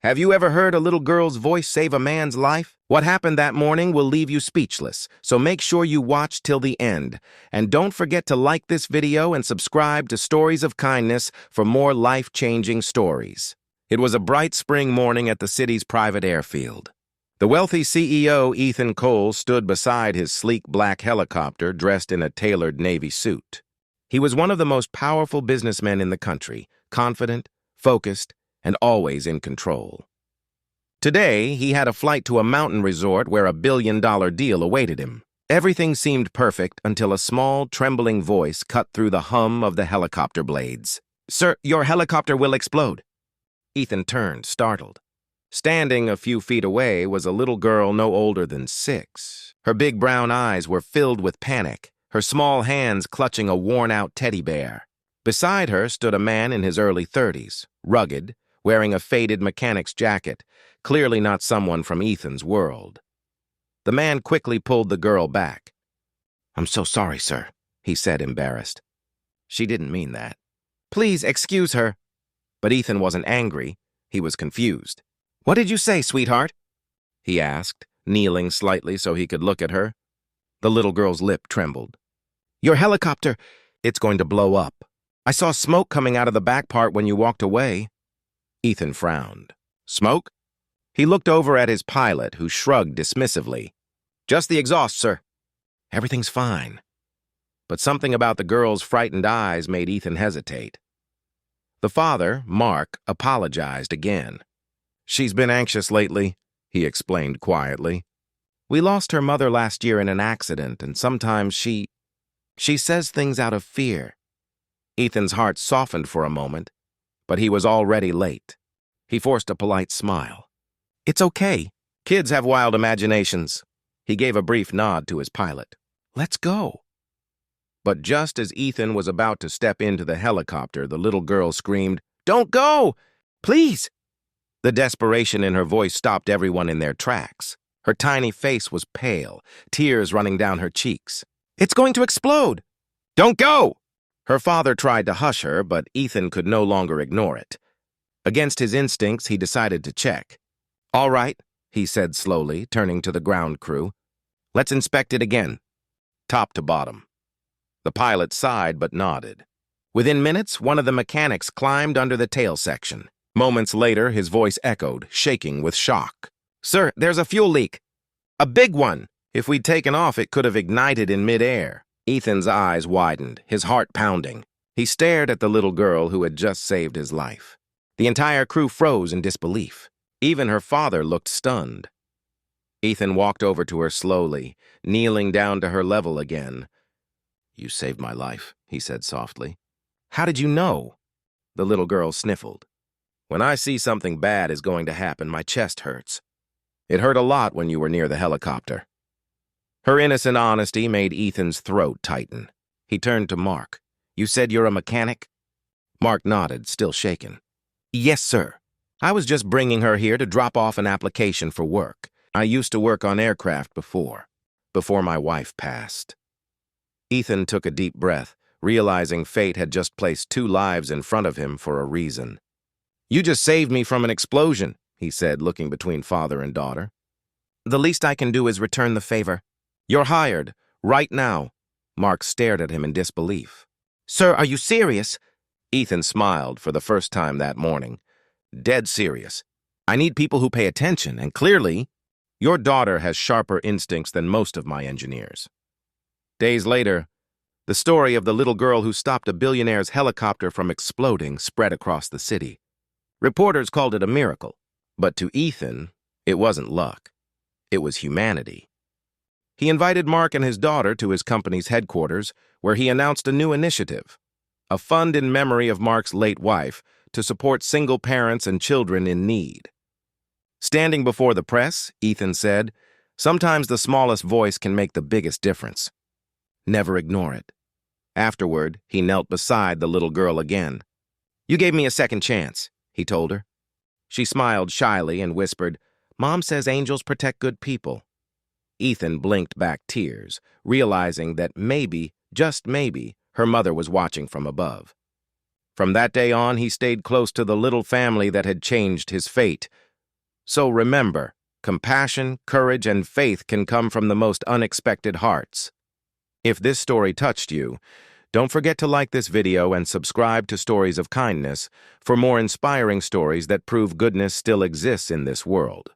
Have you ever heard a little girl's voice save a man's life? What happened that morning will leave you speechless, so make sure you watch till the end. And don't forget to like this video and subscribe to Stories of Kindness for more life-changing stories. It was a bright spring morning at the city's private airfield. The wealthy CEO, Ethan Cole, stood beside his sleek black helicopter dressed in a tailored Navy suit. He was one of the most powerful businessmen in the country, confident, focused, and always in control. Today, he had a flight to a mountain resort where a billion-dollar deal awaited him. Everything seemed perfect until a small, trembling voice cut through the hum of the helicopter blades. "Sir, your helicopter will explode." Ethan turned, startled. Standing a few feet away was a little girl no older than 6. Her big brown eyes were filled with panic, her small hands clutching a worn-out teddy bear. Beside her stood a man in his early 30s, rugged, wearing a faded mechanic's jacket, clearly not someone from Ethan's world. The man quickly pulled the girl back. "I'm so sorry, sir," he said, embarrassed. "She didn't mean that. Please excuse her." But Ethan wasn't angry. He was confused. "What did you say, sweetheart?" he asked, kneeling slightly so he could look at her. The little girl's lip trembled. "Your helicopter, it's going to blow up. I saw smoke coming out of the back part when you walked away." Ethan frowned. "Smoke?" He looked over at his pilot, who shrugged dismissively. "Just the exhaust, sir." "Everything's fine." But something about the girl's frightened eyes made Ethan hesitate. The father, Mark, apologized again. "She's been anxious lately," he explained quietly. "We lost her mother last year in an accident, and sometimes she says things out of fear." Ethan's heart softened for a moment, but he was already late. He forced a polite smile. "It's okay. Kids have wild imaginations." He gave a brief nod to his pilot. "Let's go." But just as Ethan was about to step into the helicopter, the little girl screamed, "Don't go! Please!" The desperation in her voice stopped everyone in their tracks. Her tiny face was pale, tears running down her cheeks. "It's going to explode!" "Don't go!" Her father tried to hush her, but Ethan could no longer ignore it. Against his instincts, he decided to check. "All right," he said slowly, turning to the ground crew. "Let's inspect it again, top to bottom." The pilot sighed but nodded. Within minutes, one of the mechanics climbed under the tail section. Moments later, his voice echoed, shaking with shock. "Sir, there's a fuel leak. A big one. If we'd taken off, it could have ignited in midair." Ethan's eyes widened, his heart pounding. He stared at the little girl who had just saved his life. The entire crew froze in disbelief. Even her father looked stunned. Ethan walked over to her slowly, kneeling down to her level again. "You saved my life," he said softly. "How did you know?" The little girl sniffled. "When I see something bad is going to happen, my chest hurts. It hurt a lot when you were near the helicopter." Her innocent honesty made Ethan's throat tighten. He turned to Mark. "You said you're a mechanic?" Mark nodded, still shaken. "Yes, sir. I was just bringing her here to drop off an application for work. I used to work on aircraft before my wife passed." Ethan took a deep breath, realizing fate had just placed 2 lives in front of him for a reason. "You just saved me from an explosion," he said, looking between father and daughter. "The least I can do is return the favor." "You're hired, right now." Mark stared at him in disbelief. "Sir, are you serious?" Ethan smiled for the first time that morning. "Dead serious. I need people who pay attention, and clearly, your daughter has sharper instincts than most of my engineers." Days later, the story of the little girl who stopped a billionaire's helicopter from exploding spread across the city. Reporters called it a miracle, but to Ethan, it wasn't luck. It was humanity. He invited Mark and his daughter to his company's headquarters, where he announced a new initiative, a fund in memory of Mark's late wife to support single parents and children in need. Standing before the press, Ethan said, "Sometimes the smallest voice can make the biggest difference. Never ignore it." Afterward, he knelt beside the little girl again. "You gave me a second chance," he told her. She smiled shyly and whispered, "Mom says angels protect good people." Ethan blinked back tears, realizing that maybe, just maybe, her mother was watching from above. From that day on, he stayed close to the little family that had changed his fate, So remember, compassion, courage, and faith can come from the most unexpected hearts. If this story touched you, don't forget to like this video and subscribe to Stories of Kindness for more inspiring stories that prove goodness still exists in this world.